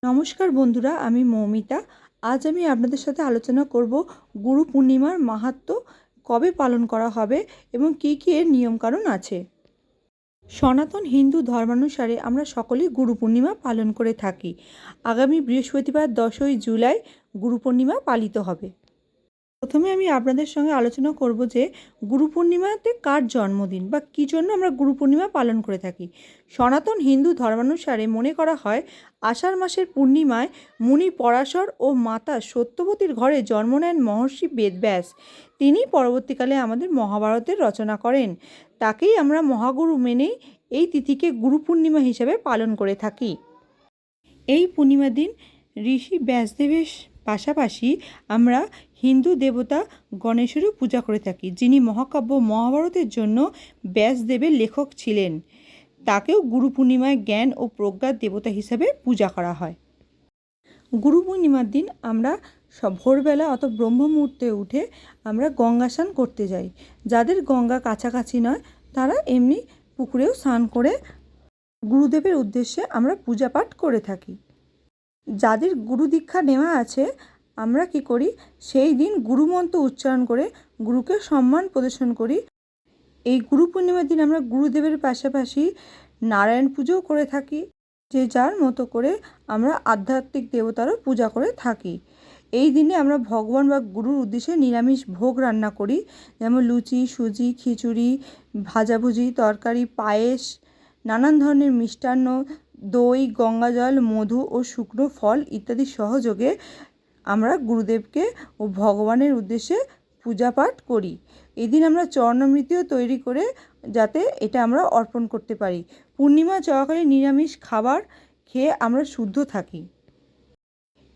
নমস্কার বন্ধুরা, আমি মৌমিতা। আজ আমি আপনাদের সাথে আলোচনা করব গুরু পূর্ণিমার মাহাত্ম্য কবে পালন করা হবে এবং কী কী এর নিয়মকানুন আছে। সনাতন হিন্দু ধর্মানুসারে আমরা সকলেই গুরু পূর্ণিমা পালন করে থাকি। আগামী বৃহস্পতিবার 10ই জুলাই গুরু পূর্ণিমা পালিত হবে। প্রথমে আমি আপনাদের সঙ্গে আলোচনা করব যে গুরু পূর্ণিমাতে কার জন্মদিন বা কী জন্য আমরা গুরু পূর্ণিমা পালন করে থাকি। সনাতন হিন্দু ধর্মানুসারে মনে করা হয় আষাঢ় মাসের পূর্ণিমায় মুনি পরাশর ও মাতা সত্যবতীর ঘরে জন্ম নেন মহর্ষি বেদব্যাস। তিনি পরবর্তীকালে আমাদের মহাভারতের রচনা করেন। তাকেই আমরা মহাগুরু মেনেই এই তিথিকে গুরু পূর্ণিমা হিসেবে পালন করে থাকি। এই পূর্ণিমার দিন ঋষি ব্যাসদেবের পাশাপাশি আমরা হিন্দু দেবতা গণেশেরও পূজা করে থাকি, যিনি মহাকাব্য মহাভারতের জন্য ব্যাসদেবের লেখক ছিলেন। তাকেও গুরু পূর্ণিমায় জ্ঞান ও প্রজ্ঞার দেবতা হিসাবে পূজা করা হয়। গুরু পূর্ণিমার দিন আমরা ভোরবেলা অথবা ব্রহ্ম মুহূর্তে উঠে আমরা গঙ্গা স্নান করতে যাই। যাদের গঙ্গা কাছাকাছি নয় তারা এমনি পুকুরেও স্নান করে গুরুদেবের উদ্দেশ্যে আমরা পূজা পাঠ করে থাকি। যাদের গুরু দীক্ষা নেওয়া আছে আমরা কি করি, সেই দিন গুরুমন্ত্র উচ্চারণ করে গুরুকে সম্মান প্রদর্শন করি। এই গুরু পূর্ণিমার দিন আমরা গুরুদেবের পাশাপাশি নারায়ণ পুজোও করে থাকি। যে যার মতো করে আমরা আধ্যাত্মিক দেবতারও পূজা করে থাকি। এই দিনে আমরা ভগবান বা গুরুর উদ্দেশ্যে নিরামিষ ভোগ রান্না করি, যেমন লুচি, সুজি, খিচুড়ি, ভাজাভুজি, তরকারি, পায়েস, নানান ধরনের মিষ্টান্ন, দই, গঙ্গাজল, মধু ও শুকনো ফল ইত্যাদি সহযোগে আমরা গুরুদেবকে ও ভগবানের উদ্দেশ্যে পূজা পাঠ করি। এদিন আমরা চরণামৃতিও তৈরি করে যাতে এটা আমরা অর্পণ করতে পারি। পূর্ণিমা চলাকালীন নিরামিষ খাবার খেয়ে আমরা শুদ্ধ থাকি।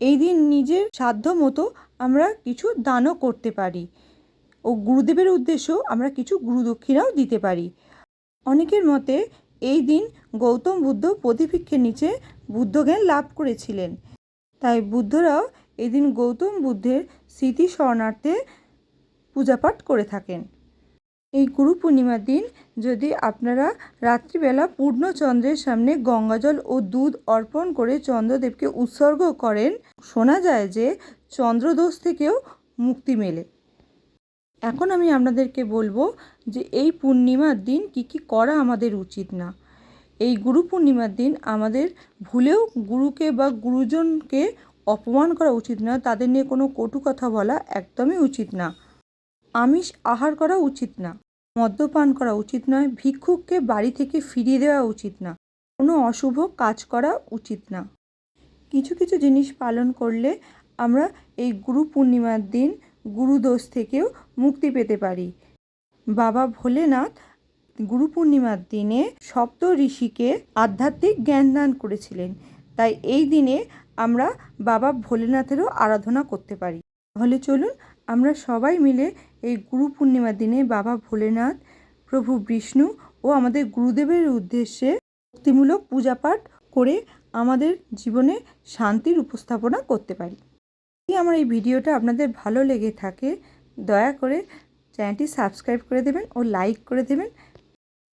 এই দিন নিজের সাধ্য মতো আমরা কিছু দানও করতে পারি ও গুরুদেবের উদ্দেশ্যেও আমরা কিছু গুরুদক্ষিণাও দিতে পারি। অনেকের মতে এই দিন গৌতম বুদ্ধ প্রতিবৃক্ষের নিচে বুদ্ধজ্ঞান লাভ করেছিলেন, তাই বুদ্ধরাও এই দিন গৌতম বুদ্ধের স্মৃতি স্মরণার্থে পূজাপাঠ করে থাকেন। এই গুরু পূর্ণিমার দিন যদি আপনারা রাত্রিবেলা পূর্ণচন্দ্রের সামনে গঙ্গাজল ও দুধ অর্পণ করে চন্দ্রদেবকে উৎসর্গ করেন, শোনা যায় যে চন্দ্রদোষ থেকেও মুক্তি মেলে। এখন আমি আপনাদেরকে বলবো যে এই পূর্ণিমার দিন কি কি করা আমাদের উচিত না। এই গুরু পূর্ণিমার দিন আমাদের ভুলেও গুরুকে বা গুরুজনকে অপমান করা উচিত না, তাদের নিয়ে কোনো কটু কথা বলা একদমই উচিত না। আমিষ আহার করা উচিত না, মদ্যপান করা উচিত নয়, ভিক্ষুককে বাড়ি থেকে ফিরিয়ে দেওয়া উচিত না, কোনো অশুভ কাজ করা উচিত না। কিছু কিছু জিনিস পালন করলে আমরা এই গুরু পূর্ণিমার দিন গুরুদোষ থেকেও মুক্তি পেতে পারি। বাবা ভোলেনাথ গুরু পূর্ণিমার দিনে সপ্ত ঋষিকে আধ্যাত্মিক জ্ঞান দান করেছিলেন, তাই এই দিনে আমরা বাবা ভোলেনাথেরও আরাধনা করতে পারি। তাহলে চলুন আমরা সবাই মিলে এই গুরু পূর্ণিমার দিনে বাবা ভোলেনাথ, প্রভু বিষ্ণু ও আমাদের গুরুদেবের উদ্দেশ্যে ভক্তিমূলক পূজাপাঠ করে আমাদের জীবনে শান্তির উপস্থাপনা করতে পারি। যদি আমার এই ভিডিওটা আপনাদের ভালো লেগে থাকে দয়া করে চ্যানেলটি সাবস্ক্রাইব করে দেবেন ও লাইক করে দেবেন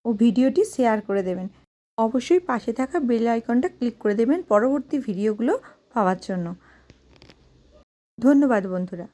ও ভিডিওটি শেয়ার করে দেবেন। অবশ্যই পাশে থাকা বেল আইকনটা ক্লিক করে দেবেন পরবর্তী ভিডিওগুলো পাওয়ার জন্য। ধন্যবাদ বন্ধুরা।